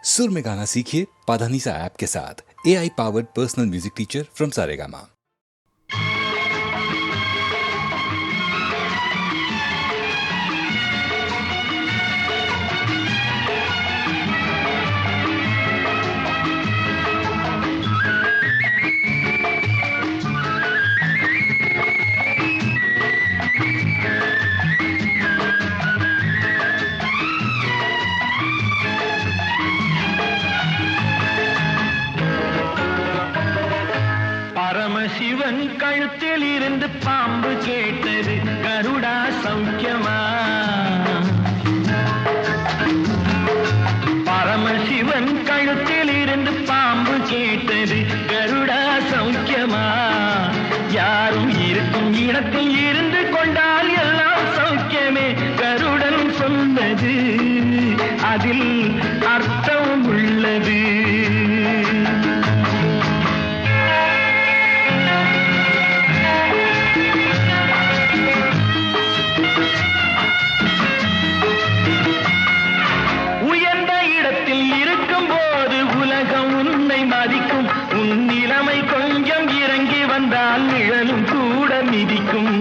सुर में गाना सीखिए पाधानीसा ऐप के साथ। AI powered personal music teacher from Saregama. Paramasivan கழுத்தில் இருந்து பாம்பு கேட்டது, கருடா சௌக்கியமா? பரமசிவன் கழுத்தில் இருந்து பாம்பு கேட்டது, கருடா சௌக்கியமா? யாரும் இருக்கும் இடத்தில் இருந்து கொண்டால் எல்லாம் சௌக்கியமே, கருடன் சொன்னது அதில் அர்த்தம் உள்ளது. நிழலும் கூட மிதிக்கும்.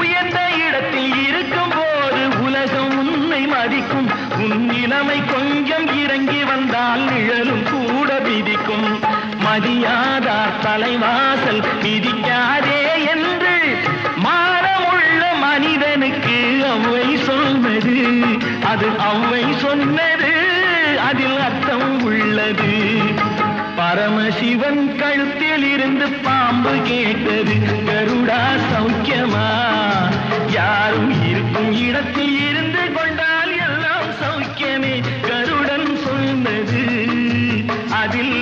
உயர்ந்த இடத்தில் இருக்கும் போது உலகம் உன்னை மதிக்கும். உன் நிலைமை கொஞ்சம் இறங்கி வந்தால் நிழலும் கூட மிதிக்கும். மதியாதார் தலைவாசல் மிதிக்காதே என்று மானமுள்ள மனிதனுக்கு அவ்வை சொன்னது, அது அவ்வை சொன்னது, அதில் அர்த்தம் உள்ளது. பரமசிவன் கழுத்தில் இருந்து பாம்பு கேட்டது, கருடா சௌக்கியமா? யாரும் இருக்கும் இடத்தில் இருந்து கொண்டால் எல்லாம் சௌக்கியமே, கருடன் சொன்னது அதில்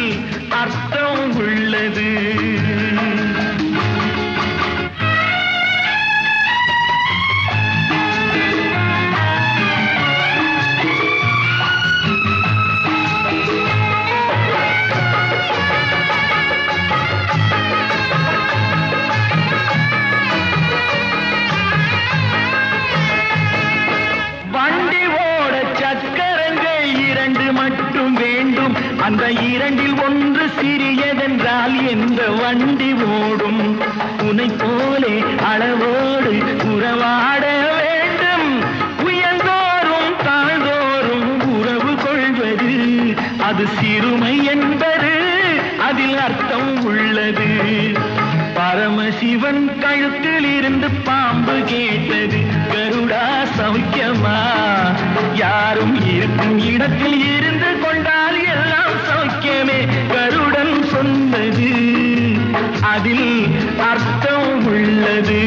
அர்த்தம் உள்ளது. அந்த இரண்டில் ஒன்று சிறியதென்றால் எந்த வண்டி ஓடும்? உனை போலே அளவோடு உறவாட வேண்டும். உயர்ந்தோறும் தாழ்ந்தோறும் உறவு கொள்வது அது சிறுமை என்பது அதில் அர்த்தம் உள்ளது. பரமசிவன் கழுத்தில் இருந்து பாம்பு கேட்டது, கருடா சௌக்கியமா? யாரும் இருக்கும் இடத்தில் இருந்து கொண்டால் எல்லாம் சௌக்கியமே, கருடன் சொன்னது அதில் அர்த்தம் உள்ளது.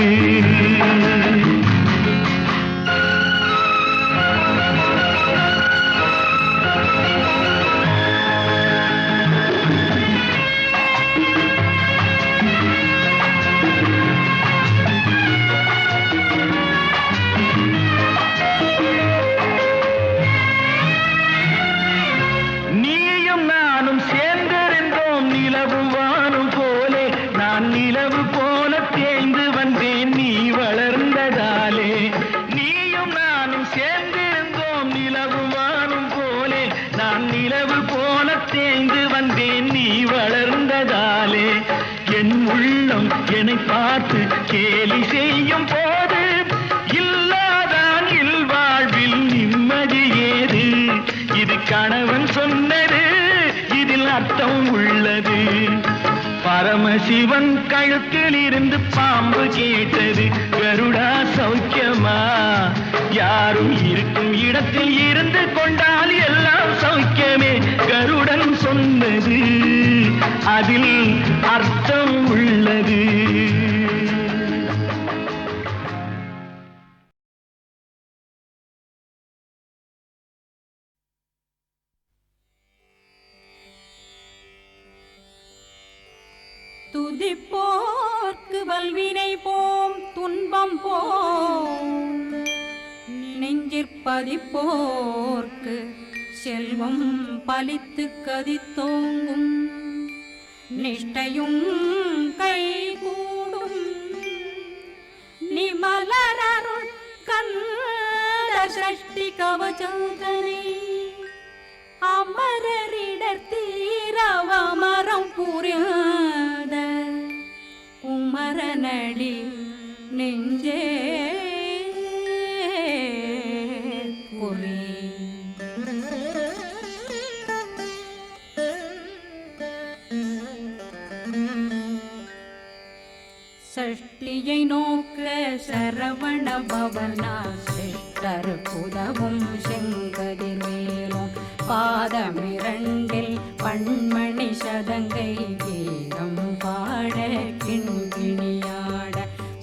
என் உள்ளம் என்னை பார்த்து கேலி செய்யும் போது இல்லாதான் இல்வாழ்வில் நிம்மதி ஏது? இது கணவன் சொன்னது, இதில் அர்த்தம் உள்ளது. பரமசிவன் கழுத்தில் இருந்து பாம்பு கேட்டது, கருடா சௌக்கியமா? யாரும் இருக்கும் இடத்தில் இருந்து கொண்டால் எல்லாம் சௌக்கியமே, கருடன் சொன்னது அதில் அர்த்தம் உள்ளது. துதிப்போர்க்கு வல்வினை போம் துன்பம் போம், நெஞ்சிற்பதிப்போர்க்கு செல்வம் பலித்து கதித்தோங்கும். நிஷ்டையும் கைகூடும் நிமலரருள் கந்த சஷ்டி கவசந்தனை அமரரி புரியாத குமரனடி நெஞ்சே குறி. சஷ்டியை நோக்க சரவண பவனா சிஷ்டர் புதவும் செங்கதிர்வேலும் பாதமிரண்டில் பண்மணி சதங்கை கீதம் பாட கிண்கிணியாட.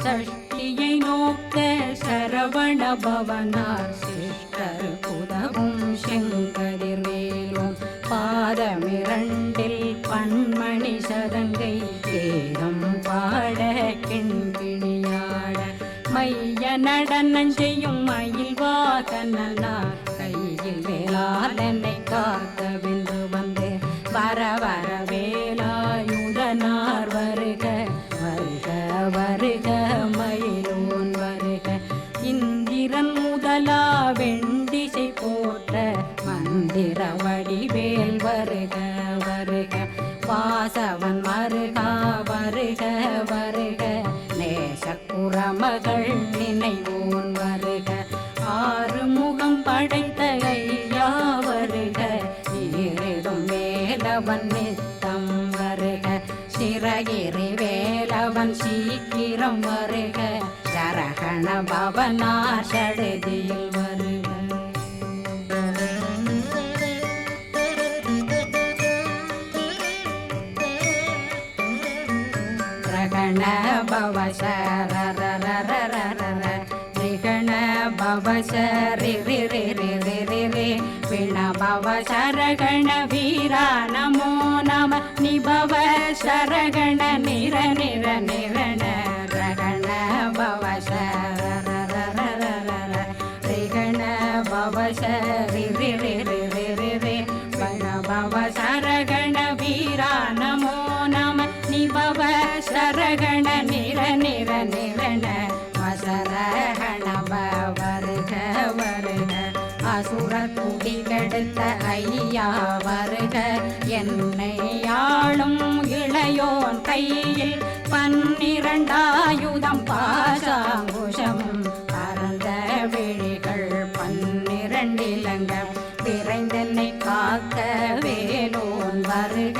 சஷ்டியை நோக்க சரவண பவனார் சிஷ்டர் புதவும் செங்கதிர்வேலும் பாதமிரண்டில் பண்மணி சதங்கை கீதம் பாட கிண்கிணியாட. மைய நடனம் செய்யும் மயில் வாகனார் கையில் வேளாளனை காக்க வென்று வந்து வர வர வேலாயுதனார் வருக வருக வருக மயிலோன் வருக. இந்திரன் முதலா வெண்டிசை போற்ற மந்திர வடிவேல் வருக வருக. வாசவன் வருக வருக வருக நேசக்குறமகள் நினைவோன் வருக. ஆறு முகம் படைத்த ஐயா வருக ஈரிடும் வேலவன் நித்தம் வருக. சிறகிரி வேலவன் சீக்கிரம் வருக சரகண பவனா சடுதியில் வருக. ரகண பவ சரரரரரர ரிகண பவ சரி ரி ரி ரி ரி ரி ரி விண பவ சரகண வீரா நமோ நம நிபவ சரகண நிர நிர நிரண ரகண பவ சரரரரரர ரிகண பவ சரி ரி ரி ரி ரி ரி ரி விண பவ சரகண வீரா நமோ நம நிபவ சரகண நிர நிர நிரண வசரகண வருக வருக. அசுர குடி கெடுத்த ஐயா வருக என்னை ஆளும் இளையோன் கையில் 12 பாசாங்குஷம் பரந்த விழிகள் 12 இலங்க விரைந்தென்னை காக்க வேலோன் வருக.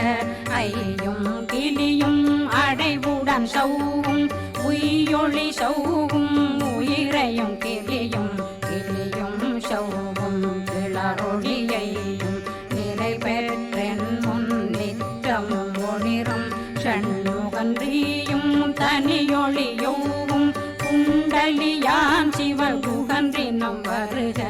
ஐயும் கிளியும் அடைவுடன் சௌவும் உயிரொளி சௌவும் உயிரையும் கிளியும் கிளியும் சௌவும் கிளரொளியையும் நிலை பெற்றென் முன் நிற்றமும் ஒளிரும் ஷண்முகன்றியும் தனியொளியோவும் குண்டலியான் சிவகுகன்றினம் வருக.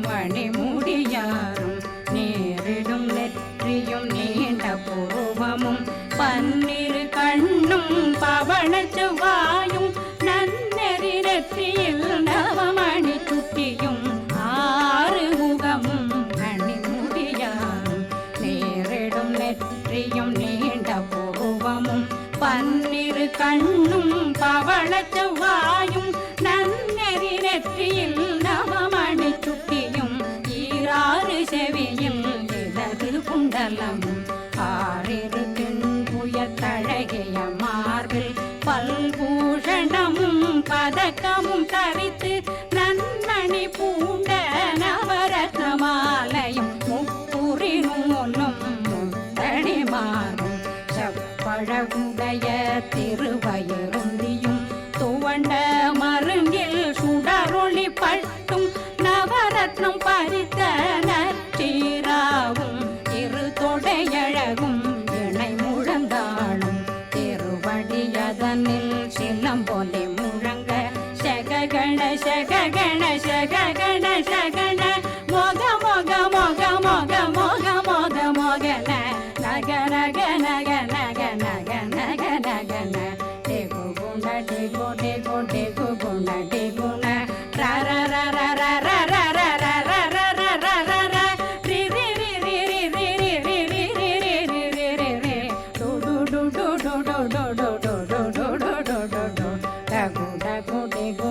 மணிமுடியாரும் நேரிடும் நெற்றியும் நீண்ட புருவமும் 12 கண்ணும் பவள செவ்வாயும் நன்னெறி நெற்றியில் நவமணி சுட்டியும் 6 முகமும் மணிமுடியாரும் நேரிடும் நெற்றியும் நீண்ட புருவமும் 12 கண்ணும் பவள செவ்வாயும் நன்னெறி நெற்றியில் நவமணி சுட்டியும் 6 செவியும் இடது குண்டலமும் 6 தின்புயத்தழகிய மார்பில் பல்பூஷணமும் பதக்கமும் தரித்து நன்மணி பூண்ட நவரத்ன மாலையும் முப்புரி நூலும் முத்தடி மாறும் செப்பழகுடைய திருவயருந்தியும் துவண்ட மருங்கில் சுடரொளி பட்டும் நவரத்னம் பறித்த நச்சீராவும் இரு தொடையழகும் இணை முழந்தாளும் திருவடியதனில் சிலம்பொலி முழங்க சககண சககண சககண சகண மொக மொக மொக மொக மொக மொக மொகன நக நக நக நக நக நக நகன டெகு குண டெகு டெகு டெகு குண டெகுண ர ர ர ர ர ர ர ர ர ர ர ர ர ர ர ரி ரி ரி ரி ரி ரி ரி ரி ரி ரி ரி ரி ரி ரி டு டு டு டு டு டு டு டு டு டு டு டு டு டு டகு டகு டெகு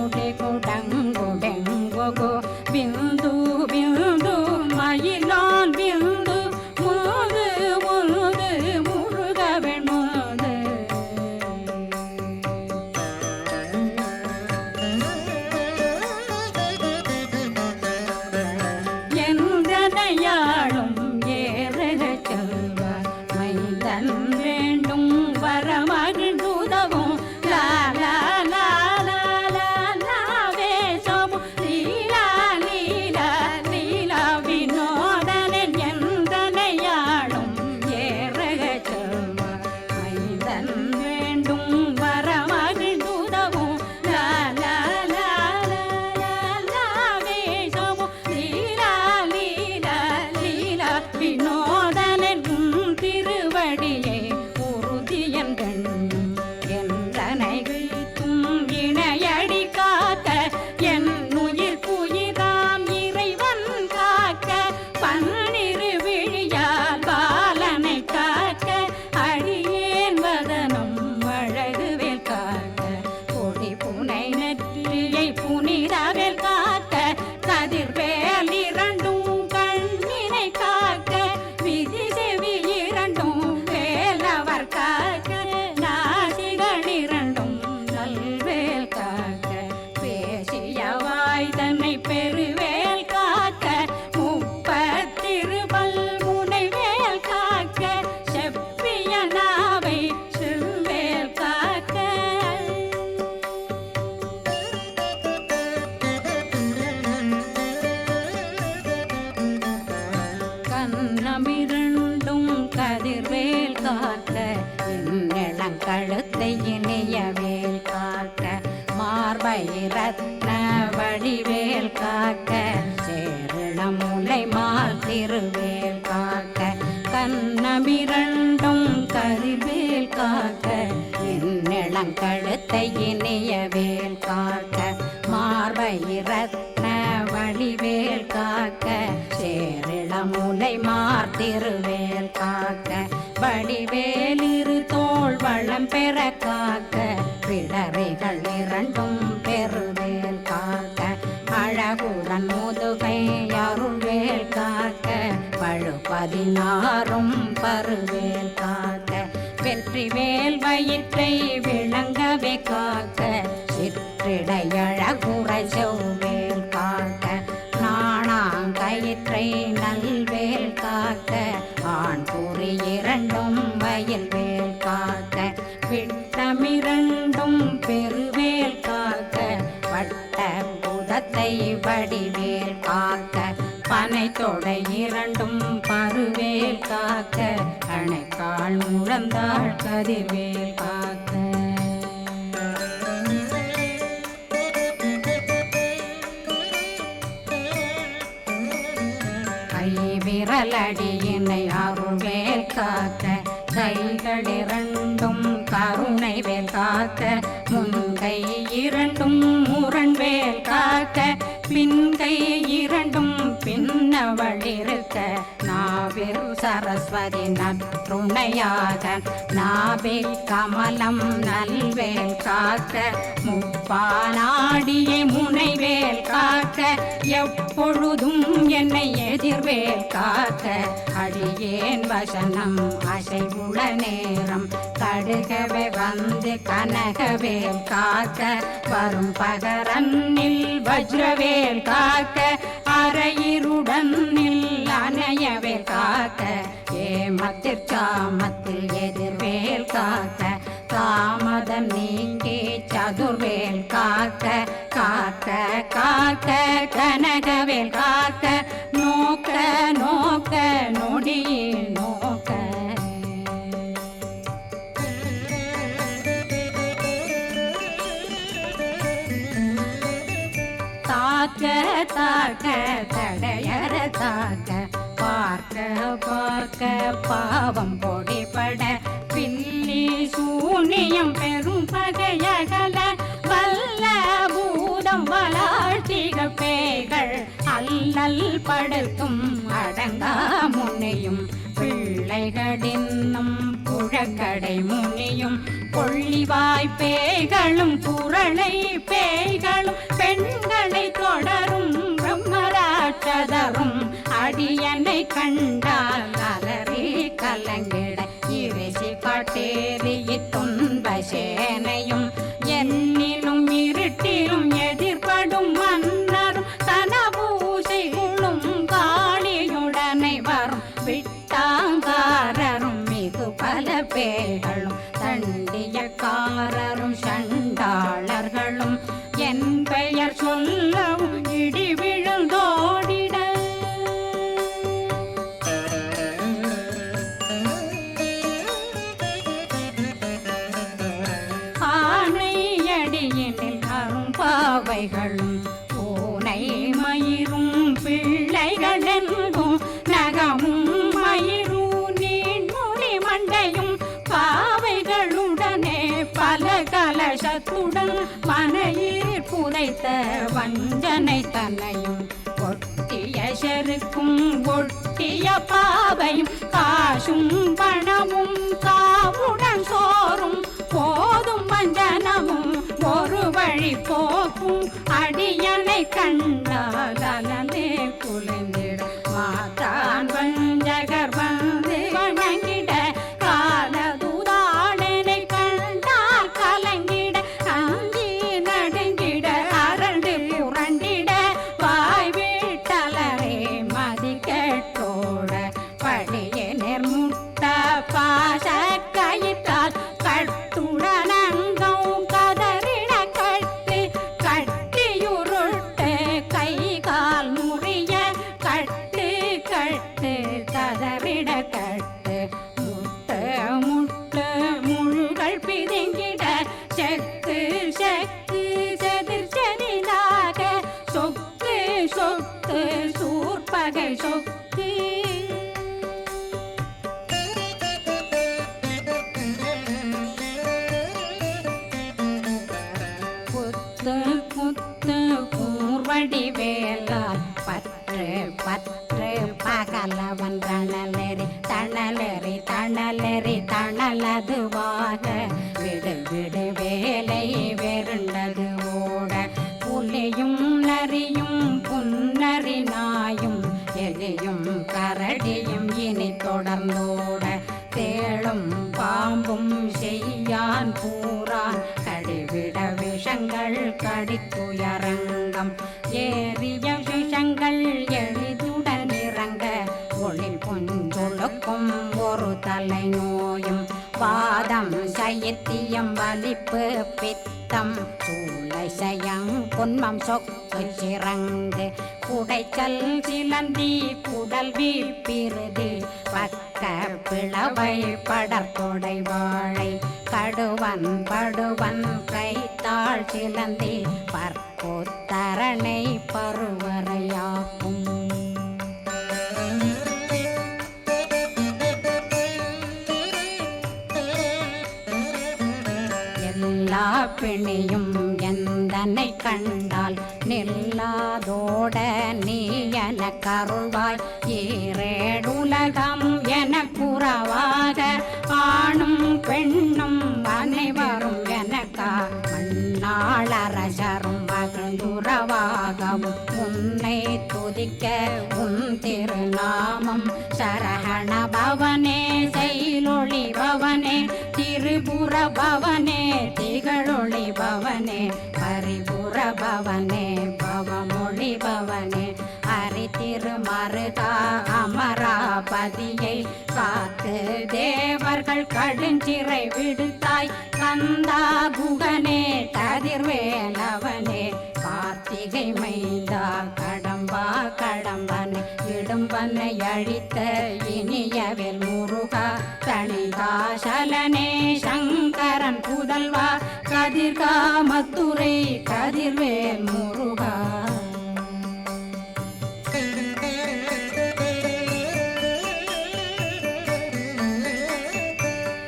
இனியவேல் காக்க மார்பை ரத்ன வடிவேல் காக்க சேரண முலை மால் திருவேல் காக்க கண்ணமிரண்டும் கரிவேல் காக்க என்னிளங்கழுத்தை இனியவேல் காக்க மார்பை ரத்ன வடிவேல் காக்க சேரிளமுலை மார்த்திருவேல் காக்க வடிவேல் இரு தோள் வளம் பெற காக்க பிடரைகள் இரண்டும் பெருவேல் காக்க அழகுடன் முதுகை அருள்வேல் காக்க பழு 16 பருவேல் காக்க வெற்றி வேல் வயிற்றை விளங்கவே காக்க சிற்றிடையழகுற செவ்வேல் காக்க நாணாங்கயிற்றை நல்வேல் காக்க ஆண் குறி இரண்டும் வயல்வேல் காக்க விட்டமிரண்டும் பெருவேல் காக்க வட்ட புதத்தை வடிவேல் காக்க பனை தொடை இரண்டும் பருவேல் காக்க அணைக்கால் முழந்தாள் கதிர்வேல் காக்க கை விரலடியினை அருள்வேல் காக்க கைகள் இரண்டும் கருணை வேல் காக்க முன்கை இரண்டும் முரண்வேல் காக்க பின்கை இரண்டும் பின்னவளிருக்க நாவில் சரஸ்வதி நற்றுணையாக நாவில் கமலம் நல்வேல் காக்க முப்பானாடியை முனைவேல் காக்க எப்பொழுதும் என்னை எதிர்வேல் காக்க அடியேன் வசனம் அசைவுள நேரம் கடுகவே வந்து கனகவேல் காக்க வரும் பகரன்னில் வஜ்ரவேல் காக்க அரையிருடன் அணையவேல் காக்க ஏமத்திற்காமத்தில் எதிர்வேல் காக்க தாமதம் நீங்கி சதுர்வேல் காக்க காக்க காக்க கனகவேல் காக்க நோக்க நோக்க நொடியில் நோக்க தாக்க தாக்க தடையற தாக்க பார்க்க பார்க்க பாவம் பொடிபட பில்லி சூனியம் பெரும் பகையகல வல்ல பூதம் வளாழ்த்திகள் பேய்கள் அல்லல் படுத்தும் அடங்கா முனையும் பிள்ளைகளின்னும் புழக்கடை முனியும் கொள்ளிவாய் பேய்களும் குரளை பேய்களும் பெண்களை தொடரும் பிரம்மராட்சதரும் அடியனை கண்டால் அலறி கலங்கிட இரிசி காட்டேறி துன்ப சேனையும் என்னிலும் இருட்டிலும் எதிர்படும் மன்னரும் தனபூசைகளும் காளியுடனை வரும் விட்டாங்காரரும் மிகு பல பேர்களும் தண்டியக்காரரும் சண்டாளர்களும் என் பெயர் சொல்லவும் இடி விழுந்தோடிட ஆனையடியினில் அரும்பாவைகளும் பூனை மயிரும் பிள்ளைகளென்றும் நகமும் மயிரும் நீண்முடி மண்டையும் பாவைகளுடனே பல கலசத்துடன் மனையில் புதைத்த வஞ்சனை தன்னையும் ஒட்டிய செருக்கும் ஒட்டிய பாவையும் காசும் பணமும் காவுடன் சோறும் போதும் வஞ்சனமும் ஒரு வழி போக்கும் அடியனை கண்டால் அலந்தே குளிந்திட மாத்தான் வஞ்சகர் வந்து வணங்கிட காலதுதாடனை கண்டால் கலங்கிட அஞ்சி நடுங்கிட அரண்டு புரண்டிட வாய் வீட்டலரே மதி கேட்டோட படியே நிர்முட்ட பாச கயிற்றால் கட்டுடனங்கும் கதறிட கட்டி கட்டியுருட்டு கை கால் முறிய கட்டி வடிவேலால் பற்று பற்று பகலவன் தணலெறி தணலெறி தணலெறி தணலதுவாக விடு விடு வேலை வெருண்டது ஓட புலியும் நரியும் புன்னரி நாயும் எலியும் கரடியும் இனி தொடர்ந்தோட தேளும் பாம்பும் செய்யான் பூரான் கடிவிட விஷங்கள் கடித்துயரங்கம் ஏறிய விஷங்கள் எளிதுடன் இறங்க ஒளில் பொஞ்சொழுக்கும் ஒரு தலை நோயும் வாதம் சைத்தியம் வலிப்பு பித்தம் சூளை சயம் பொன்மம் சொக்கு சிறங்கு குடைச்சல் சிலந்தி குடல் வீப்பிருதி பக்க பிளவை படற்கொடை வாழை கடுவன் படுவன் கைத்தாள் சிலந்தி பற்போத்தரணை பருவரையாக்கும் எல்லா பிணியும் எந்தனை கண்டால் நில்லாதோட நீ என கருள்வாய் ஈரேடுலகம் என குறவாக ஆணும் பெண்ணும் அனைவரும் எனக்கா மண்ணாளரசரும் மகிழ்ந்துறவாகவும் உன்னை துதிக்க உன் திருநாமம் சரஹண பவனே செயலொளி பவனே திரிபுர பவனே திகழொளி பவனே பரிபுர பவனே பவமொழி பவனே ஹரி திருமருகா அமராபதியை காத்து தேவர்கள் கடுஞ்சிறை விடுத்தாய் கந்தா குகனே கதிர்வேலவனே கார்த்திகை மைந்தா கடம்பா கடம்பனை இடும்பனை அழித்த இனியவேல் முருகா தணிகாசலனே சங்கரன் புதல்வா கதிர்காமத்துரை கதிர்வேல் முருகா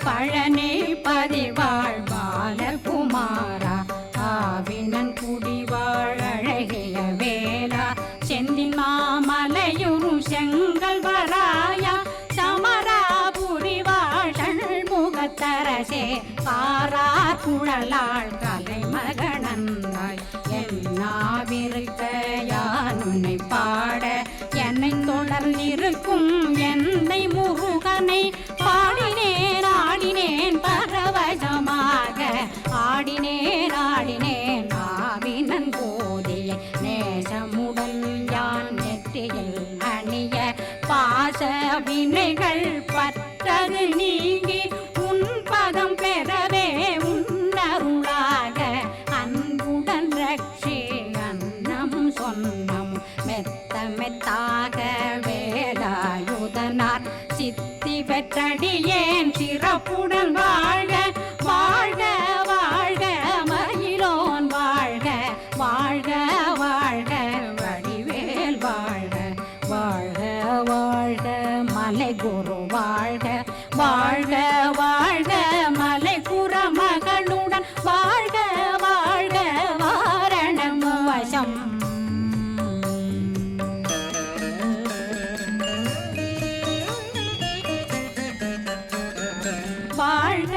பழனி பதிவாழ் பாலகுமாரா ஆவினன் குடிவாழ் அழகிய வேளா செந்தின் மாமலையுரு செங்கல் வராயா சமராபுரி வாழ் முகத்தரசே பாரார் குழலாள் கலை மகனந்தாய் என்னாவிருக்க யானுனை பாட என்னை தொடர்ந்திருக்கும் என்னை முருகனை பாடினேன் ஆடினேன் பரவசமாக ஆடினேன் ஆடினேன் ஆவினன் போதிய நேசமுடன் யான் நெற்றியில் அணிய பாச வினைகள் பற்றது நீங்கி உன் பதம் பெறவே உன்னருளாக அன்புடன் ரட்சி அன்னம் சொன்னம் மெத்த மெத்தாக வேலாயுதனார் சித்தி பெற்றடியேன் சிறப்புடன் வாழ்க வாழ்க வாழ்க மயிலோன் வாழ்க வாழ்க வாழ்க வடிவேல் வாழ்க வாழ்க வாழ்க மலை குரு வாழ்க வாழ்க வாழ்க மலை குற மகனுடன் வாழ்க வாழ்க வாரணம் வசம் வாழ்க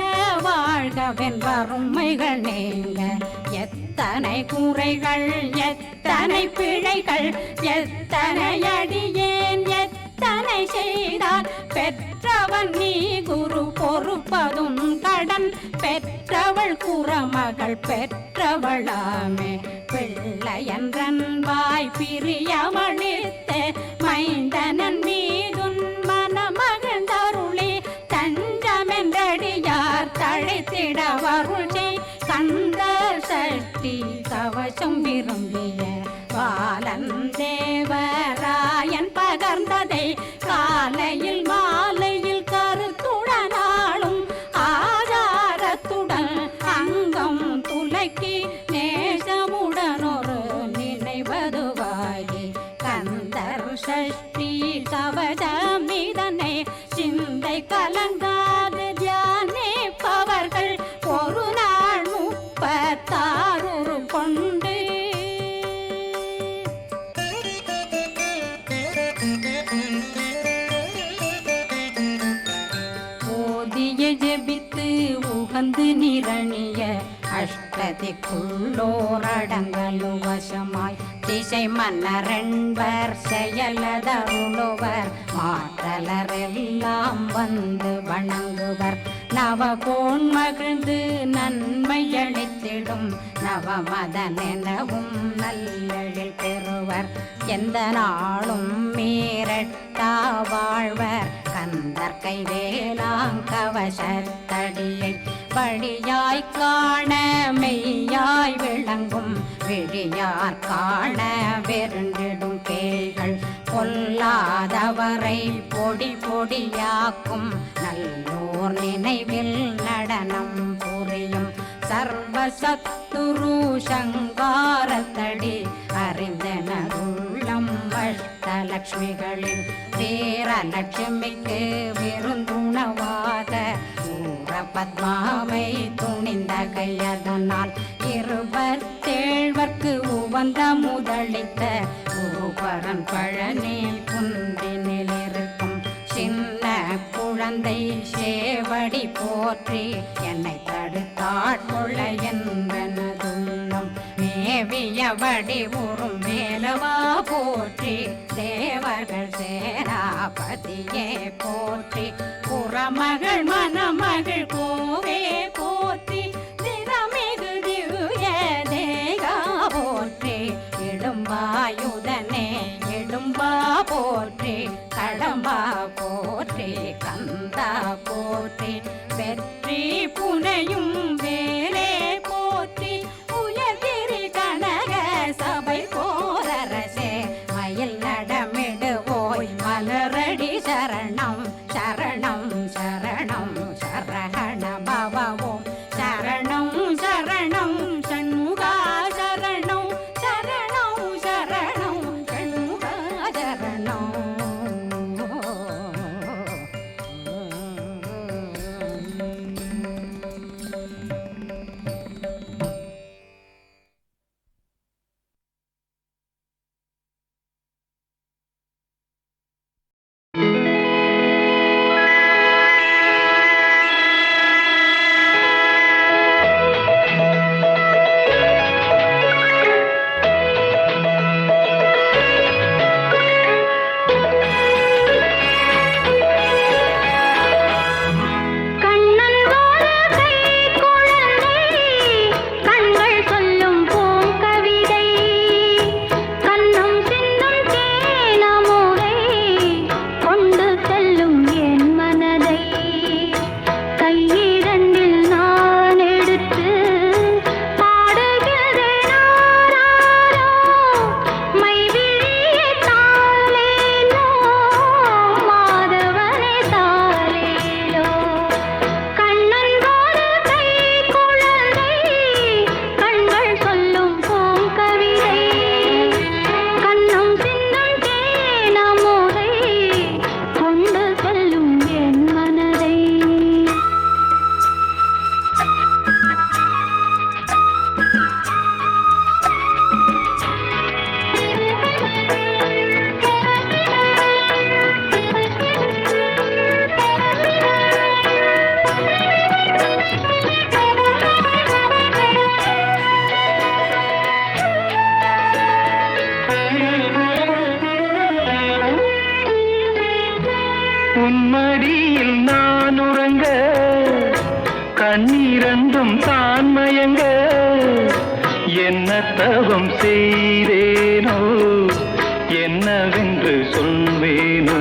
வாழ்கவென் வறுமைகள் நீங்க எத்தனை குறைகள் எத்தனை பிழைகள் எத்தனை அடியேன் எத்தனை செய்தால் பெற்றவன் நீ குரு பொறுப்பதும் கடன் பெற்றவள் குறமகள் பெற்றவளாமே பிள்ளையன்றன் வாய் பிரியமளித்த மைந்தனன் மீதுன் மனமகிழ்ந்தருளி தஞ்சமென்றடியார் தழைத்திட வருளை கந்த சஷ்டி கவசம் விரும்பிய பாலன் தேவராயன் பகர்ந்ததை காலையில் மாலையில் கருத்துடனாலும் ஆதாரத்துடன் அங்கம் துலக்கி நேசமுடனொரு நினைவதுவாகி கந்தர் சஷ்டி கவசமிதனை சிந்தை கலங்காது தியானிப்பவர்கள் ஒரு நாள் 36 கொண்டு அகந்து நிரணிய அஷ்டதிக்குள்ளோரடங்கலு வசமாய் திசை மன்னரென்பர் செயலதருளுவர் மாற்றலரெல்லாம் வந்து வணங்குவர் நவகோன் மகிழ்ந்து நன்மையளித்திடும் நவமதனெனவும் நல்லெழில் பெறுவர் எந்த நாளும் மீறட்டா வாழ்வர் கந்தர் கைவேலாங்கவசத்தடியை வழியாய் காண மெய்யாய் விளங்கும் விழியார் காண வெருண்டிடும் பேய்கள் பொல்லாதவரை பொடி பொடியாக்கும் நல்லோர் நினைவில் நடனம் புரியும் சர்வசத்துரு சங்காரத்தடி அறிந்தனருள்ளம் அஷ்டலக்ஷ்மிகளில் வீரலட்சுமிக்கு விருந்துணவாத பத்மாவை துணிந்த கையதனால் 27 உவந்த முதலித்த குருபரன் பழனி குன்றினில் இருக்கும் சின்ன குழந்தை சேவடி போற்றி என்னை தடுத்தாட்கொள்ள என்பனதுள்ளம் மேவிய வடிவுறும் மேலவா போற்றி தேவர்கள் சேனாபதியே போற்றி புறமகள் மணமகள் கோவே போற்றி திறமிகு திவ்ய தேகா போற்றி இடும்பாயுதனே இடும்பா போற்றி கடம்பா போற்றி கந்தா போற்றி வெற்றி புனையும் வேலே போற்றி உயர்திரி கனக சபை போரரசே மயில் நடமிடுவோய் மலரடி சரணம் சரணம் சரணம் சரஹண பவவோம் சரணம் சரணம் சண்முகா சரணம் சரணம் சரணம் சண்முகா சரணம் உன்மடியில் நான் உறங்க கண்ணீரந்தும் தான் மயங்க என்ன தவம் செய்தேனோ என்னவென்று சொல்வேனோ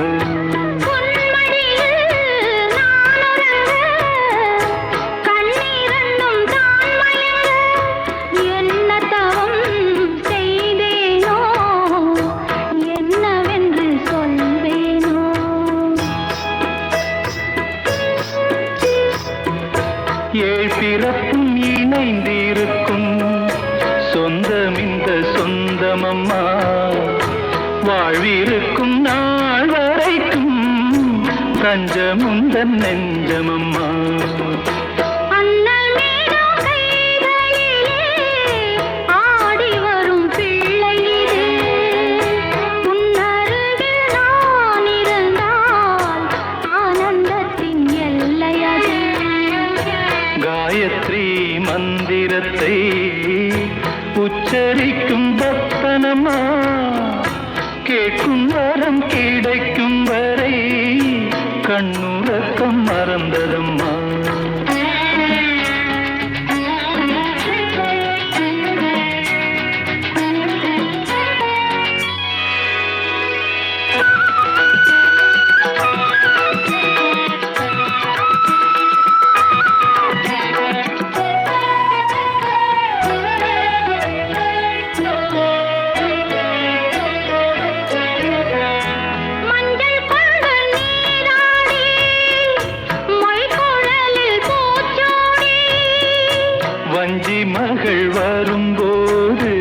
பிறப்பும் இணைந்திருக்கும் சொந்தம் இந்த சொந்தமம்மா வாழ்விருக்கும் நாள் வரைக்கும் தஞ்சமுந்தன் நெஞ்சமம்மா மந்திரத்தை உச்சரிக்கும் பக்தனம்மா, கேட்கும் வரம் கிடைக்கும் வரை கண்ணுறக்கம் மறந்ததம்மா. வஞ்சி மகள் வரும்போது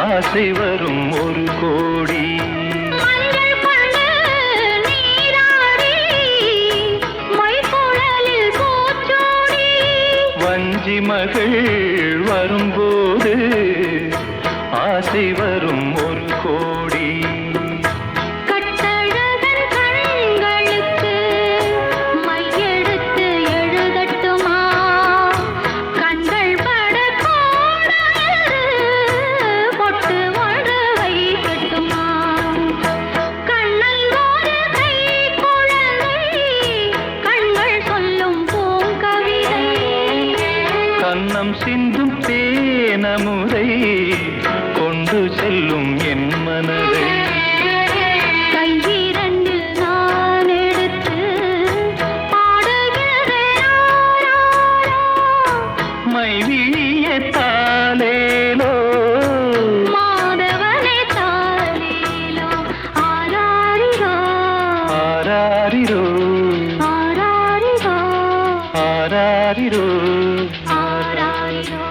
ஆசை வரும் ஒரு கோடி. வஞ்சி மகள் வரும்போது ஆசை வரும் ஒரு கோடி. கண்ணம் சிந்தும் தேனமுதை கொண்டு செல்லும் என் மனதை. கையிரண்டு நான் எடுத்து பாடுகிறேன் மைவிழிய தாலேலோ மாதவனே தாலேலோ ஆராரிரோ ஆராரிரோ ஆராரிரோ ஆராரிரோ. ஆராரிரோ.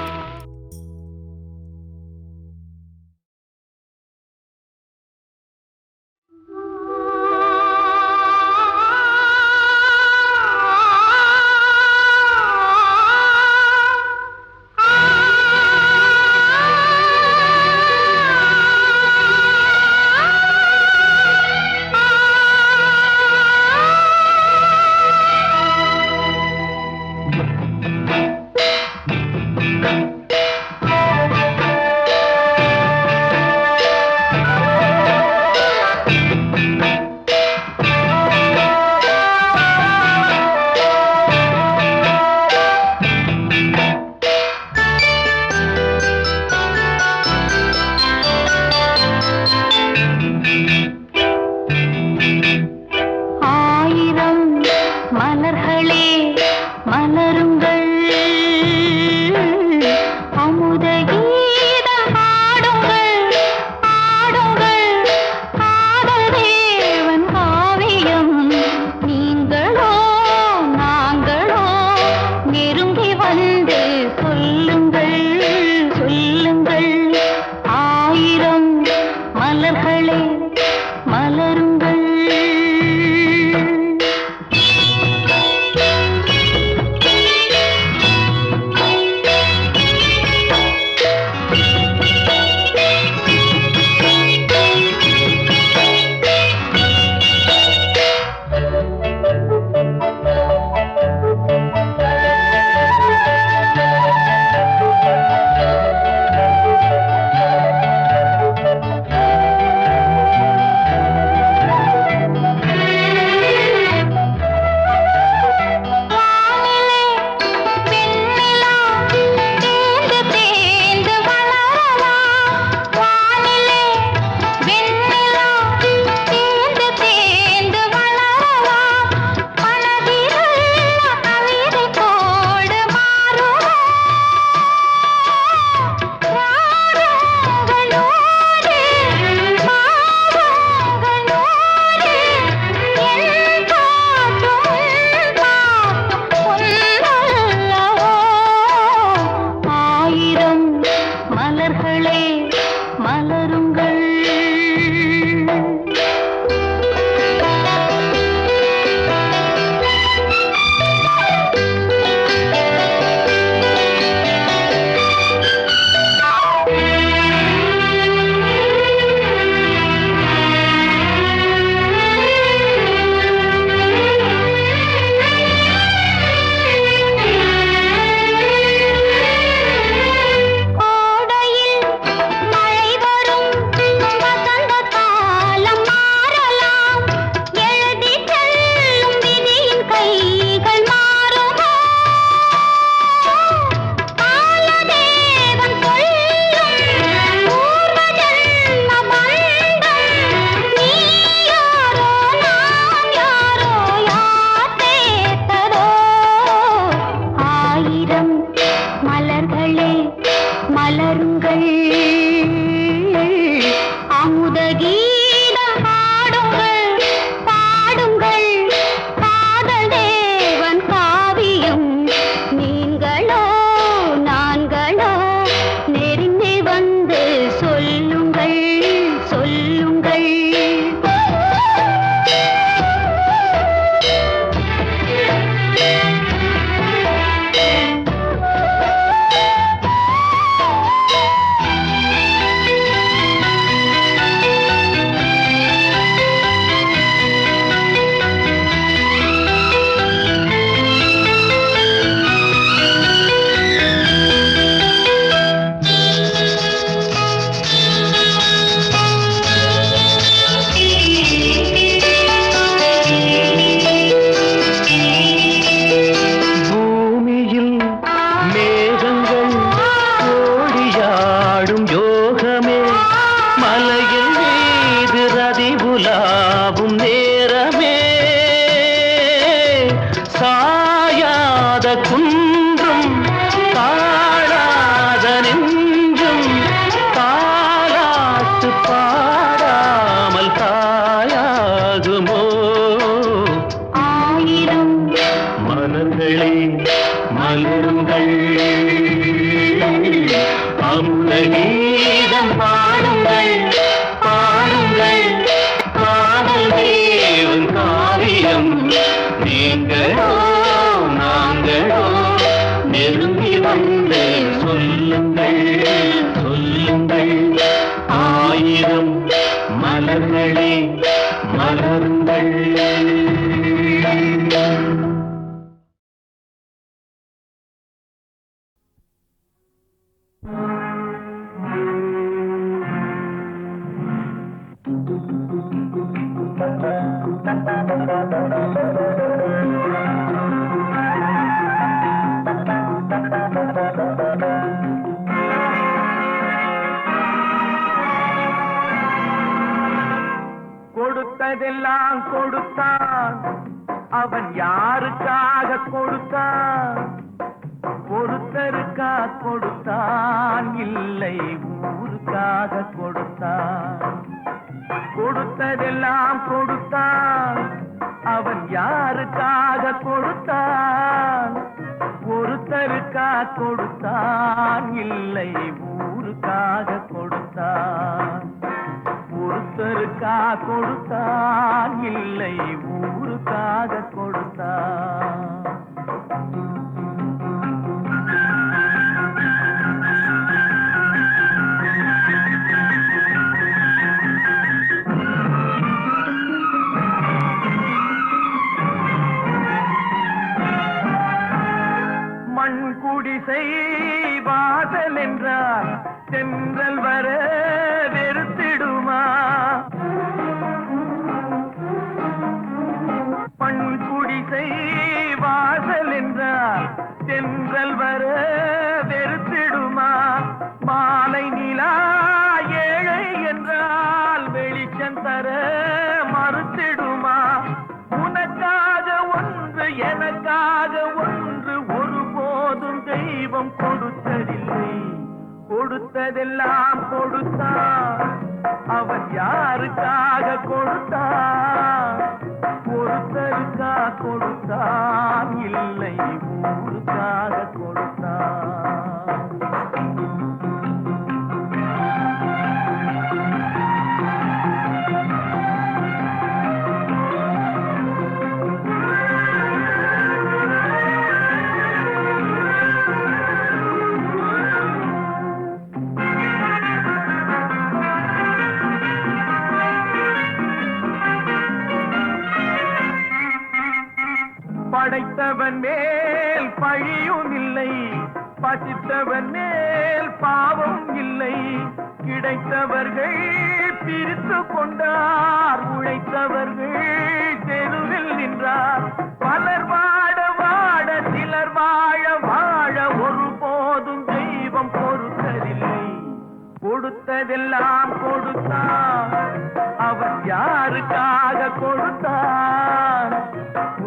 மலருங்கள் அமுதகீதம் பாடுங்கள் பாடுங்கள் காதல் தேவன் காவியம் நீங்களோ நான்களோ நெருங்கி வந்து சொல்லுங்கள் சொல்லுங்கள் அமுதகீதம் பாடுங்கள் பாடுங்கள் காதல் தேவன் காவியம் நீங்களோ நாங்களோ நெருங்கி வந்து சொல்லுங்கள் சொல்லுங்கள் ஆயிரம் மலர்களே மலருங்கள். கொடுத்ததெல்லாம் கொடுத்தான், அவன் யாருக்காக கொடுத்தான்? ஒருத்தருக்கா கொடுத்தான், இல்லை ஊருக்காக கொடுத்தான். கொடுத்ததெல்லாம் கொடுத்தான், அவன் யாருக்காக கொடுத்தான்? ஒருத்தருக்கா கொடுத்தான், இல்லை ஊருக்காக கொடுத்தான். ஒருத்தருக்கா கொடுத்தான், இல்லை ஊருக்காக கொடுத்தான். மண் குடிசை வாசல் என்றார் தென்றல் வர வெறுத்திடுமா? மண் குடிசை வாசல் என்றார் தென்றல் வர வெறுத்திடுமா? மாலை நிலா ஏழை என்றால் வெளிச்சம் தர மறுத்திடுமா? உனக்காக ஒன்று எனக்காக ஒன்று ஒருபோதும் தெய்வம் கொடுத்ததில்லை. கொடுத்ததெல்லாம் கொடுத்தான், அவன் யாருக்காக கொடுத்தான்? ஒருத்தருக்கா கொடுத்தான், இல்லை ஊருக்காக கொடுத்தான். படைத்தவன் மேல் பழியும் இல்லை, பசித்தவன் மேல் பாவம் இல்லை. கிடைத்தவர்கள் பிரித்து கொண்டார், உழைத்தவர்கள் தெருவில் நின்றார். பலர் வாட வாட சிலர் வாழ வாழ ஒருபோதும் தெய்வம் பொறுத்ததில்லை. கொடுத்ததெல்லாம் கொடுத்தான், அவன் யாருக்காக கொடுத்தான்?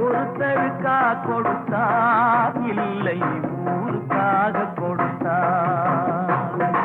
ஒருத்தருக்கா கொடுத்தான், இல்லை ஊருக்காக கொடுத்தான்.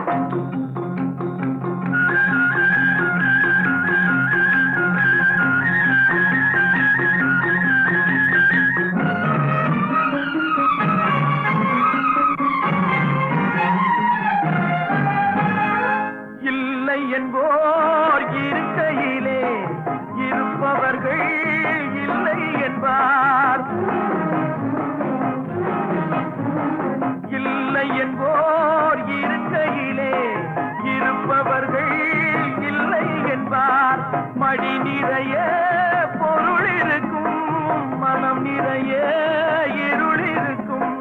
நிறைய பொருள் இருக்கும், மனம் நிறைய இருள் இருக்கும்.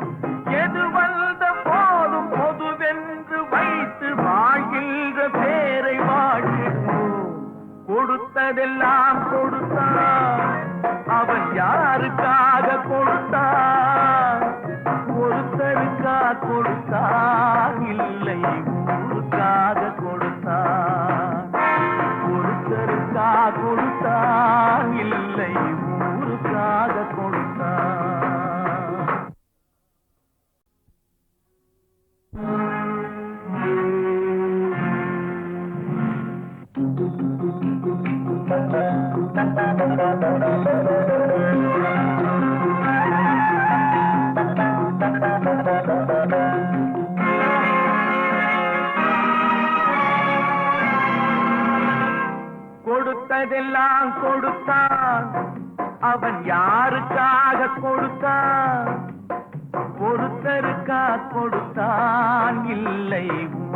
எது வந்த போதும் பொதுவென்று வைத்து வாழ்கின்ற பேரை வாழ்கின்றோம். கொடுத்ததெல்லாம் கொடுத்தான், அவன் யாருக்காக கொடுத்தான்? ஒருத்தருக்கா கொடுத்தான், இல்லை ஊருக்காக கொடுத்தான். ஒருத்தருக்கா கொடுத்தான், இல்லை ஊருக்காக கொடுத்தான். கொடுத்ததெல்லாம் கொடுத்தான், அவன் யாருக்காக கொடுத்தான்? ஒருத்தருக்கா கொடுத்தான், இல்லை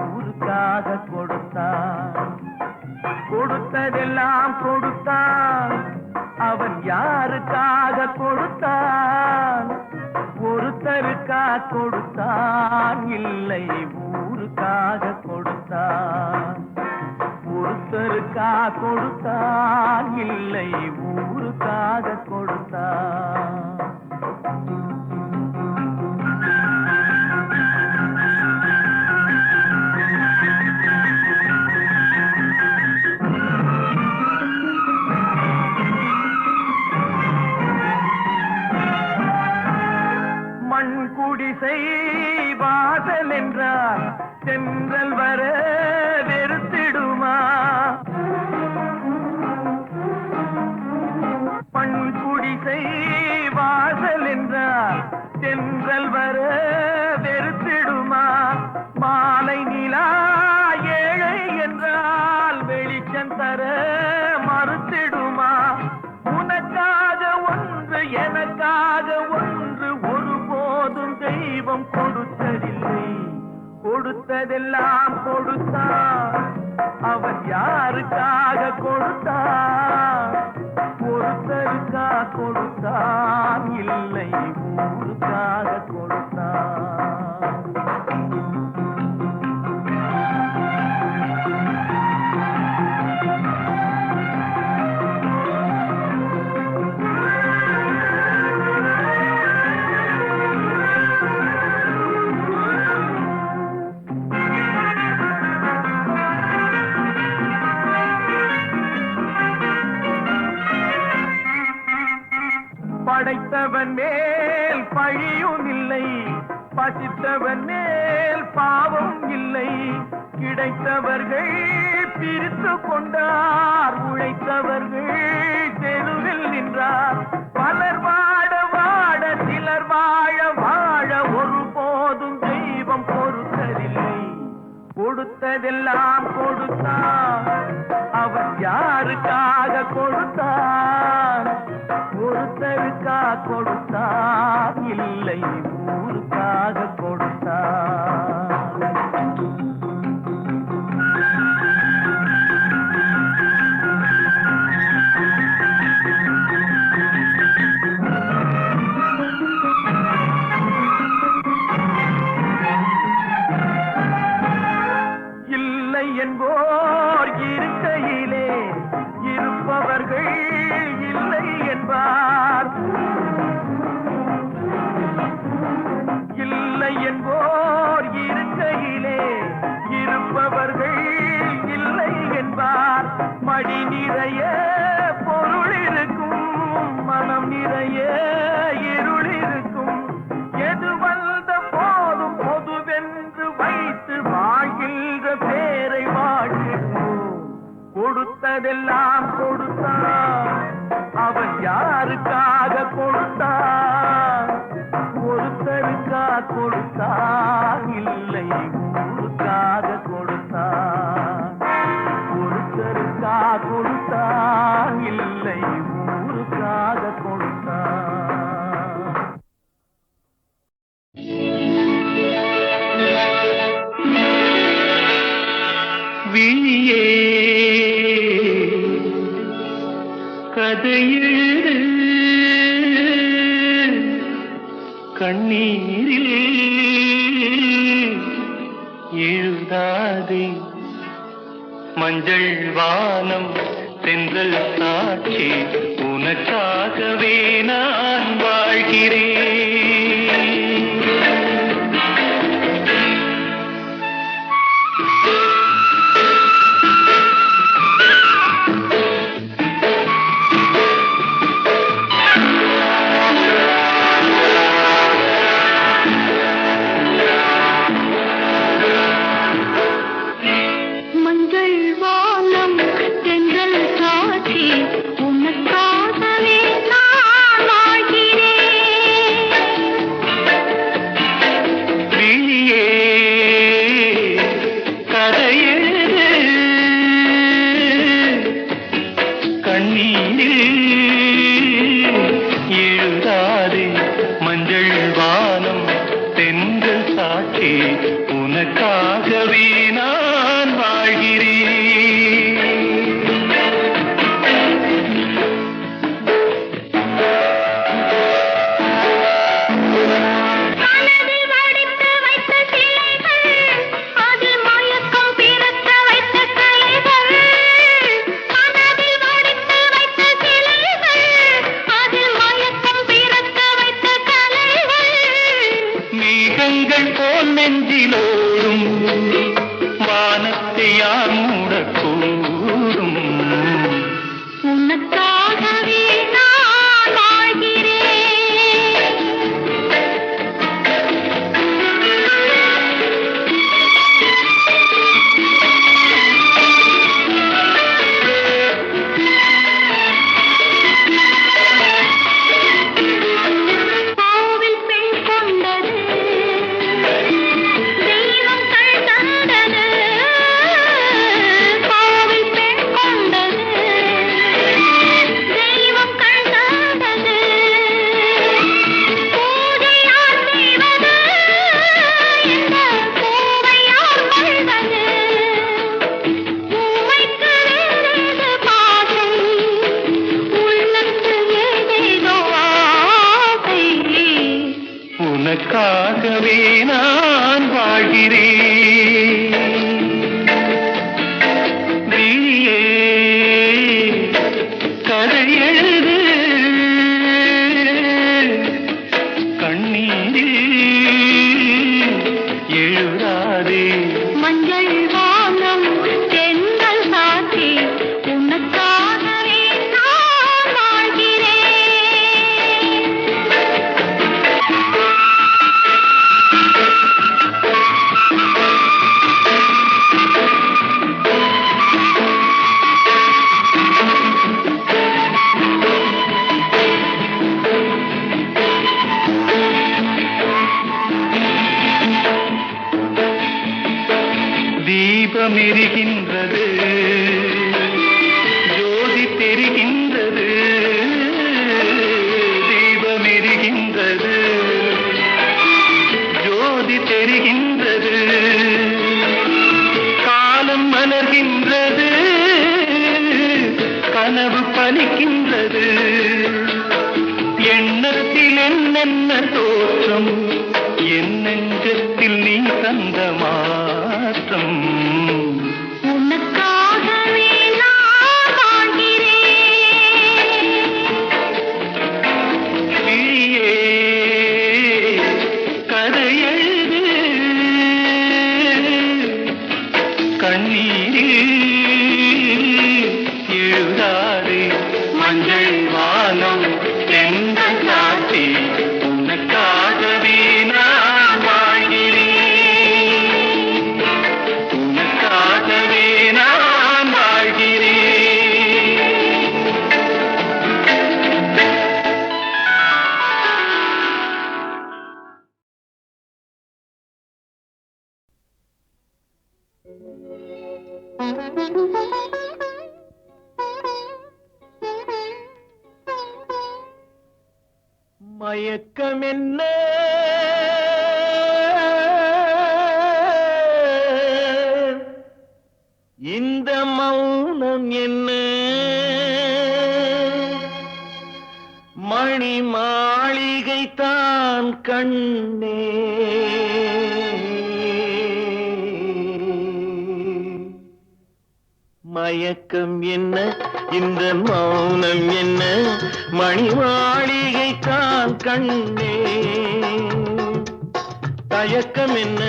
ஊருக்காக கொடுத்தான். கொடுத்ததெல்லாம் கொடுத்தான், அவன் யாருக்காக கொடுத்தான்? ஒருத்தருக்கா கொடுத்தான், இல்லை ஊருக்காக கொடுத்தான். ஒருத்தருக்கா கொடுத்தான், இல்லை ஊருக்காக கொடுத்தான். மண் குடிசை வாசல் என்றார் தென்றல் வர வெறுத்திடுமா? மண் குடிசை வாசல் என்றார் தென்றல் வர வெறுத்திடுமா? மாலை நிலா ஏழை என்றால் வெளிச்சம் தர மறுத்திடுமா? உனக்காக ஒன்று எனக்காக ஒன்று ஒருபோதும் தெய்வம் கொடுத்ததில்லை. கொடுத்ததெல்லாம் கொடுத்தான், அவன் யாருக்காக கொடுத்தான்? ஒருத்தருக்கா கொடுத்தான், இல்லை ஊருக்காக கொடுத்தான். படைத்தவன் மேல் பழியும் இல்லை, பசித்தவன் மேல் பாவம் இல்லை. கிடைத்தவர்கள் பிரித்து கொண்டார், உழைத்தவர்கள் தெருவில் நின்றார். பலர் வாட வாட சிலர் வாழ வாழ ஒருபோதும் தெய்வம் பொறுத்ததில்லை. கொடுத்ததெல்லாம் கொடுத்தான், அவன் யாருக்காக கொடுத்தான்? ஒருத்தருக்கா கொடுத்தான், இல்லை ஊருக்காக கொடுத்தான். இல்லை என்போர் இருக்கையிலே இருப்பவர்கள் இல்லை என்பார். இல்லை என்போர் இருக்கையிலே இருப்பவர்கள் இல்லை என்பார். மடி நிறைய பொருள் இருக்கும், மனம் நிறைய இருள் இருக்கும். எது வந்த போதும் பொதுவென்று வைத்து வாழ்கின்ற பேரை வாழ்கின்றோம். கொடுத்ததெல்லாம் கொடுத்தான், அவன் யாருக்காக கொடுத்தான்? ஒருத்தருக்கா கொடுத்தான், இல்லை ஊருக்காக கொடுத்தான். ஒருத்தருக்கா கொடுத்தான், இல்லை ஊருக்காக கொடுத்தான். விழியே எழுதாதே மஞ்சள் வானம் தென்றல் சாட்சி உனக்காகவே நான் வாழ்கிறேன். உனக்காகவே நான் வாழ்கிறேன். மேகங்கள் போல் நெஞ்சிலோடும் வானத்தை யார் மூடக்கூடும். உனக்காகவே நான் வாழ்கிறேன். கோவில் பெண் கொண்டது தெய்வம் கண் தந்தது. கோவில் பெண் கொண்டது தெய்வம் கண் தந்தது. பூஜை யார் செய்வது இந்த பூவை யார் கொள்வது. பூவைக்கு வேறேது பாசம் உள்ளத்தில் ஏதேதோ ஆசை. உனக்காகவே நான் வாழ்கிறேன். விழியே கதை எழுது கண்ணீரில் எழுதாதே. மஞ்சள் வானம் தென்றல் சாட்சி உனக்காகவே நான் வாழ்கிறேன். தீபம் எரிகின்றது ஜோதி தெரிகின்றது. தீபம் எரிகின்றது ஜோதி தெரிகின்றது. காலம் மலர்கின்றது கனவு பலிக்கின்றது. எண்ணத்தில் என்னென்ன தோற்றம் என் நெஞ்சத்தில் நீ தந்த மாற்றம். உனக்காகவே நான் வாழ்கிறேன். விழியே கதை எழுது கண்ணீரில் எழுதாதே. மஞ்சள் வானம் தென்றல் சாட்சி உனக்காகவே நான் வாழ்கிறேன். உனக்காகவே நான் வாழ்கிறேன். மயக்கம் என்ன இந்த மௌனம் என்ன மணி மாளிகை தான் கண்ணே மயக்கம் என்ன இந்த மௌனம் என்ன மணி மாளிகை தான் கண்ணே தயக்கம் என்ன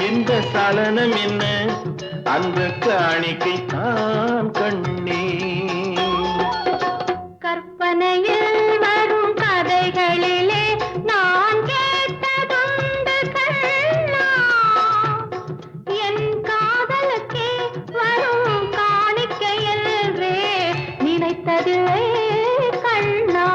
இந்த சலனம் என்ன அந்த காணிக்கை தான் கண்ணே கற்பனையில் வரும் கதைகளிலே நான் கேட்டதுண்டு கண்ணா என் காதலுக்கே வரும் காணிக்கையல்வே நினைத்ததுவே கண்ணா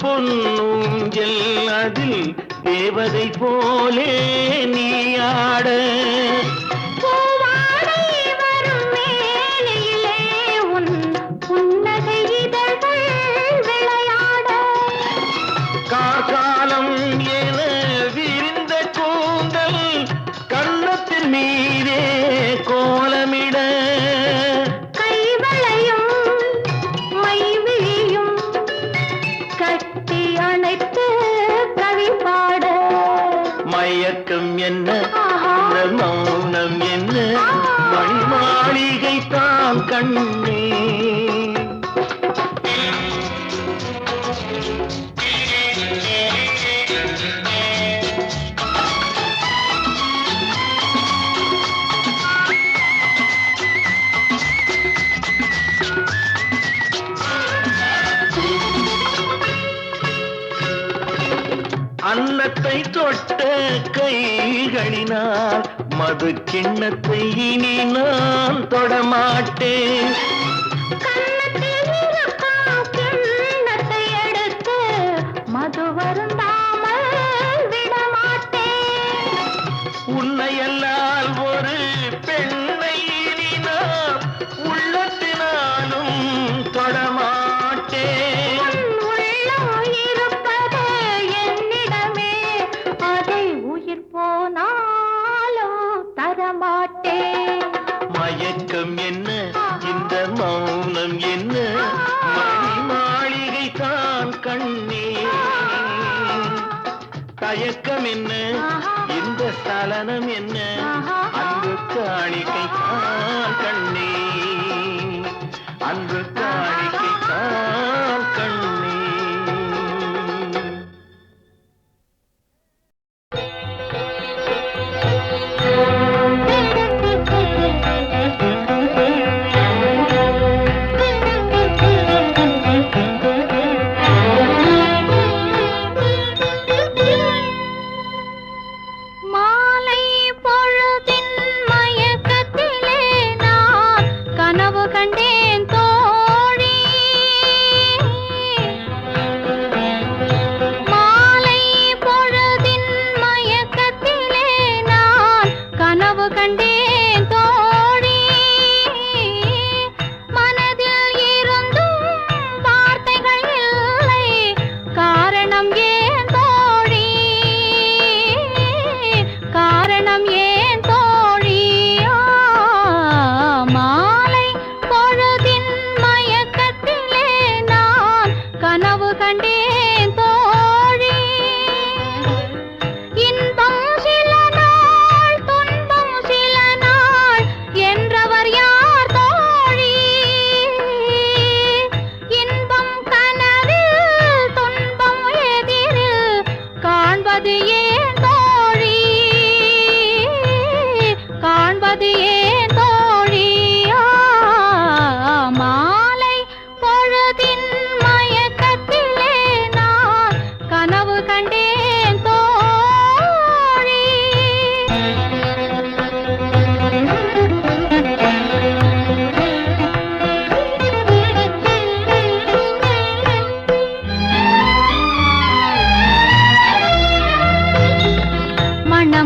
பொன்னூஞ்சல் அதில் தேவதை போலே நீ ஆட பூவாடை வரும் மேலையிலே உன் புன்னகை இதழ்கள் விளையாட காலம் என விரிந்த கூந்தல் கன்னத்தின் மீதே கோலமிட கைவளையும் மைவிழியும் கட்டி அணைத்து கவி பாட மயக்கம் என்ன இந்த மௌனம் என்ன மணி மாளிகை தான் கண்ணே அன்னத்தை தொட்ட கைகளினால் மது கிண்ணத்தை இனி நான் தொடமாட்டேன் கன்னத்தில் இருக்கும் கிண்ணத்தை எடுத்து மது வருந்தாமல் விடமாட்டேன் உன்னையல்லால் ஒரு பெண்ணை இனி நான் உள்ளத்தினாலும் தொடமாட்டேன் மயக்கம் என்ன இந்த மௌனம் என்ன மணி மாளிகை தான் கண்ணே தயக்கம் என்ன இந்த சலனம் என்ன அன்பு காணிக்கை தான் கண்ணே அன்பு காணிக்கை தான் கண்ணே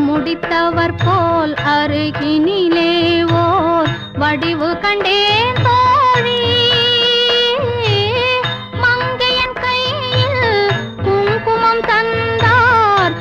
முடித்தவர் போல் அருகினிலே ஓர் வடிவு கண்டேன் தோழி மங்கையன் கையில் குங்குமம் தந்தார்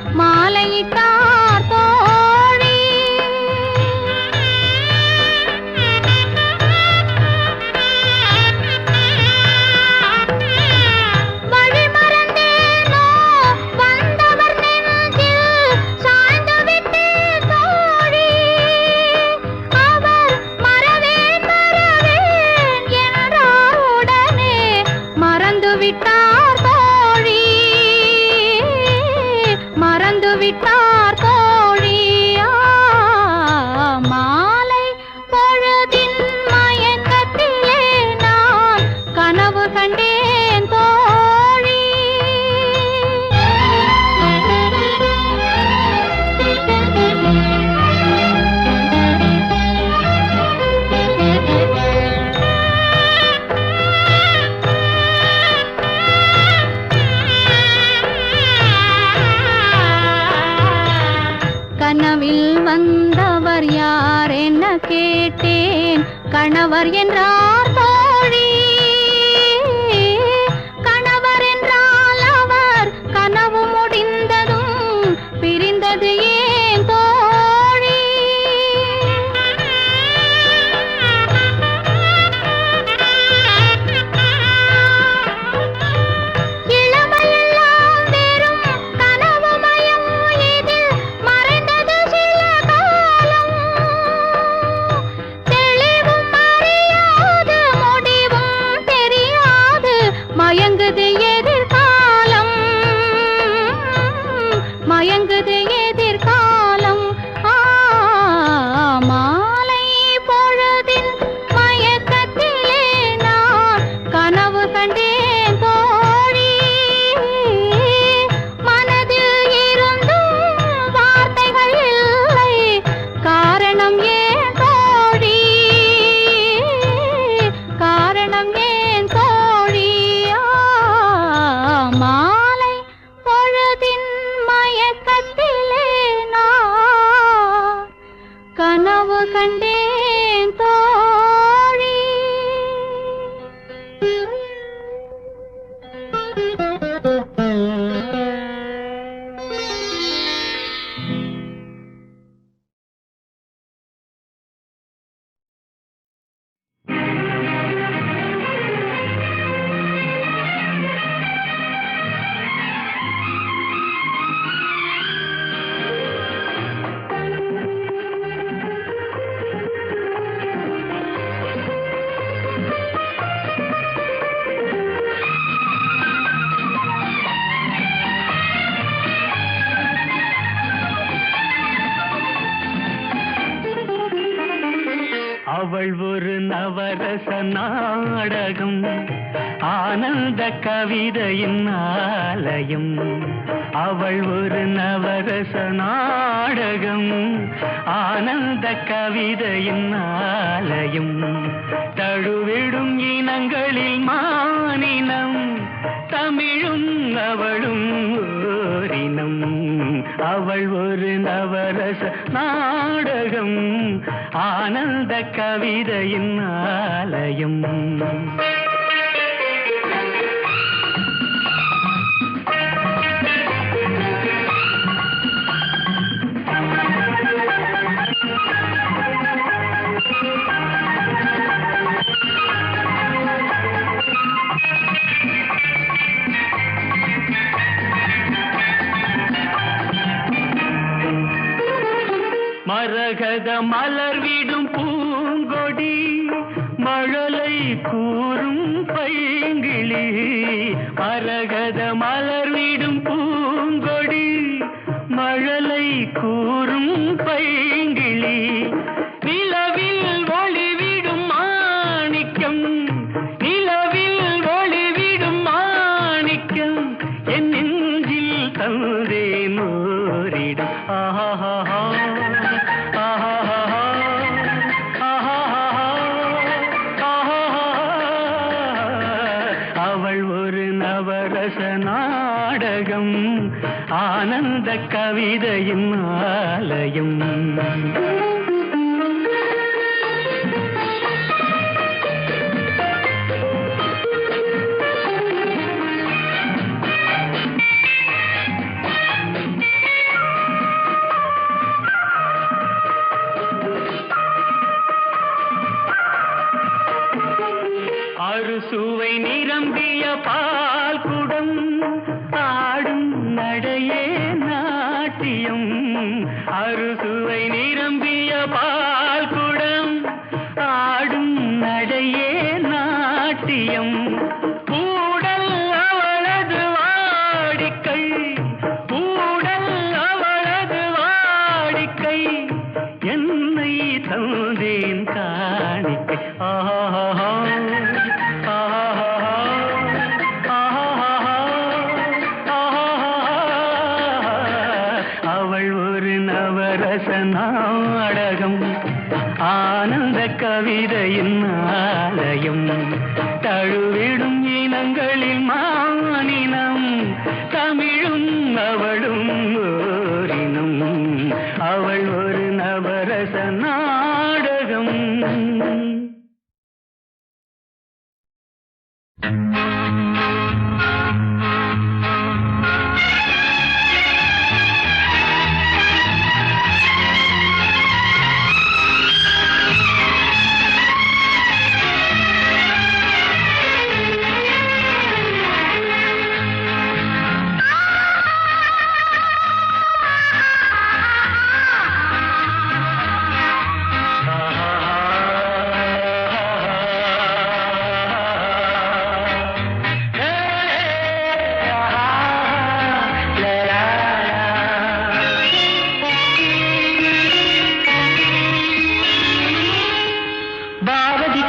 வந்து விட்டார் தோழியா மாலை பொழுதின் மயக்கத்திலே நான் கனவு கண்டேன் தோழி கனவில் வந்தவர் யார் என்ன கேட்டேன் கணவர் என்றார் தோழி கணவர் என்றால் அவர் கனவு முடிந்ததும் பிரிந்தது ஏன் தோழி இளமையெல்லாம் வெறும் கனவுமயம் இதில் மறைந்தது சில காலம் தெளிவும் அறியாது முடிவும் தெரியாது மயங்குது எதிர்காலம் மயங்குது எதிர்காலம் மாலை பொழுதின் மயக்கத்திலே நான் கனவு கண்டேன் தோழி மனதில் இருந்தும் வார்த்தைகள் இல்லை காரணம் ஏன் தோழி காரணம் ஏன் தோழி மாலை பொழுதின் மயக்கத்திலே நான் கனவு கண்டேன் தோழி அவள் ஒரு நவரச நாடகம் ஆனந்த கவிதையின் ஆலயம் அவள் ஒரு நவரச நாடகம் ஆனந்த கவிதையின் ஆலயம் தழுவிடும் இனங்களில் மானினம் தமிழும் அவளும் ஓரினம் அவள் ஒரு நவரச நாடகம் ஆனந்த கவிதையின் ஆலயம் மரகத மலர் விடும் பூங்கொடி மழலை கூறும் பைங்கிளி மரகத மலர் விடும் பூங்கொடி மழலை கூறும் பைங்கிளி நிலவில் ஒளிவிடும் மாணிக்கம் நிலவில் ஒளிவிடும் மாணிக்கம் என் நெஞ்சில் தந்தேன் ஓரிடம் ஆஹா நாடகம் ஆனந்த கவிதையின் ஆலயம் அறுசுவை நிரம்பிய பால் குடம் ஆடும் நடையே நாட்டியம் அறுசுவை நிரம்பிய பால் குடம் ஆடும் நடையே நாட்டியம் ஊடல் அவளது வாடிக்கை ஊடல் நவரச நாடகம் ஆனந்த கவிதையின் ஆலயம் தழுவிடும் இனங்களில் மானினம் தமிழும் அவளும் ஓரினம் அவள் ஒரு நவரச நாடகம்.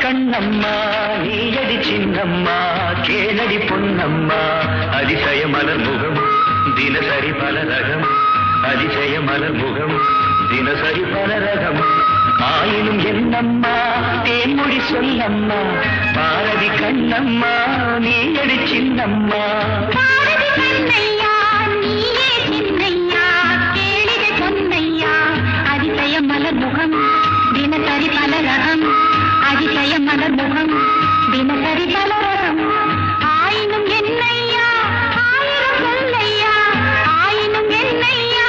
கண்ணம்மா நீயடி சின்னம்மா கேளடி பொன்னம்மா அதிசய மலர் முகம் தினசரி பல ரகம் அதிசய மலர் முகம் தினசரி பல ரகம் ஆயினும் என்னம்மா தேன்மொழி சொல்லம்மா பாரதி கண்ணம்மா நீயடி சின்னம்மா மலர் முகம் தினசரி பல ரகம் அதிசய மலர் முகம் தினசரி பல ரகம் ஆயினும் என்னையா ஆயிரம் சொல்லையா ஆயினும் என்னையா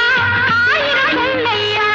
ஆயிரம் சொல்லையா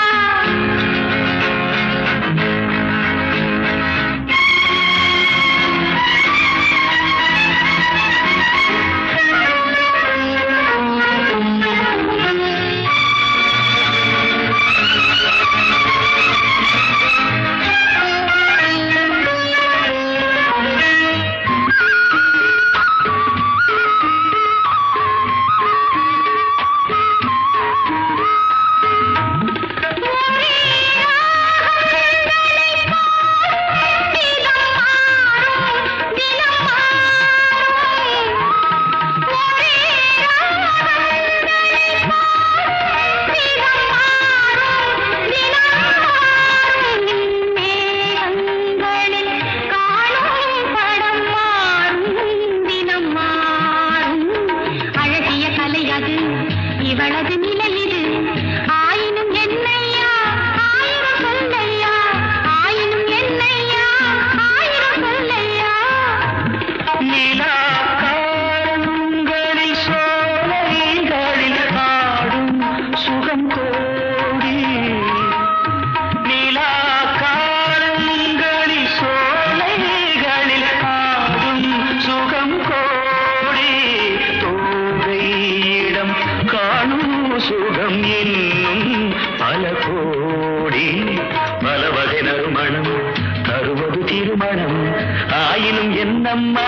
என்னம்மா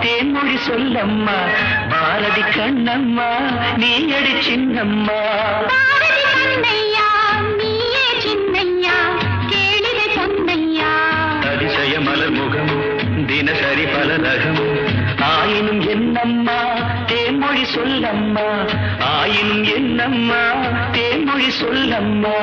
தேன்மொழி சொல்லம்மா பாரதி கண்ணம்மா நீயடி சின்னம்மா அதிசய மலர் முகம் தினசரி பல ரகம் ஆயினும் என்னம்மா தேன்மொழி சொல்லம்மா ஆயினும் என்னம்மா தேன்மொழி சொல்லம்மா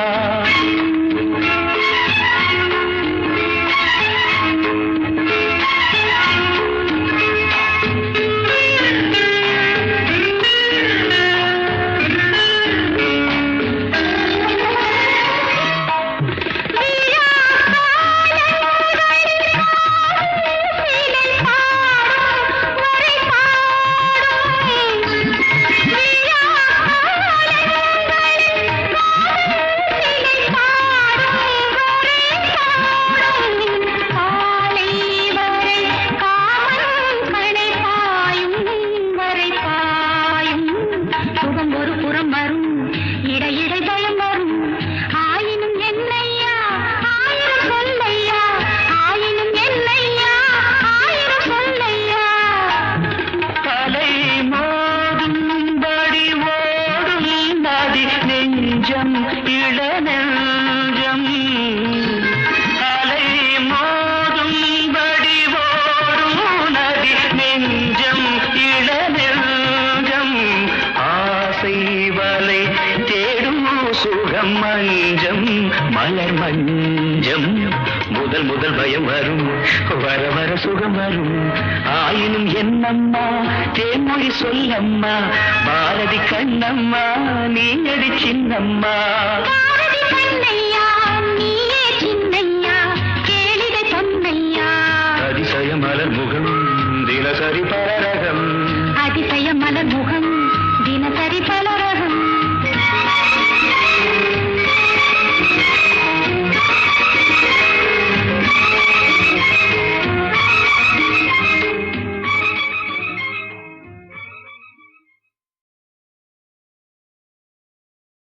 மனம் மஞ்சம் மலர் மஞ்சம் முதல் முதல் பயம் வரும் வர வர சுகம் வரும் ஆயினும் என்னம்மா தேன்மொழி சொல்லம்மா பாரதி கண்ணம்மா நீ அடி சின்னம்மா பாரதி கண்ணை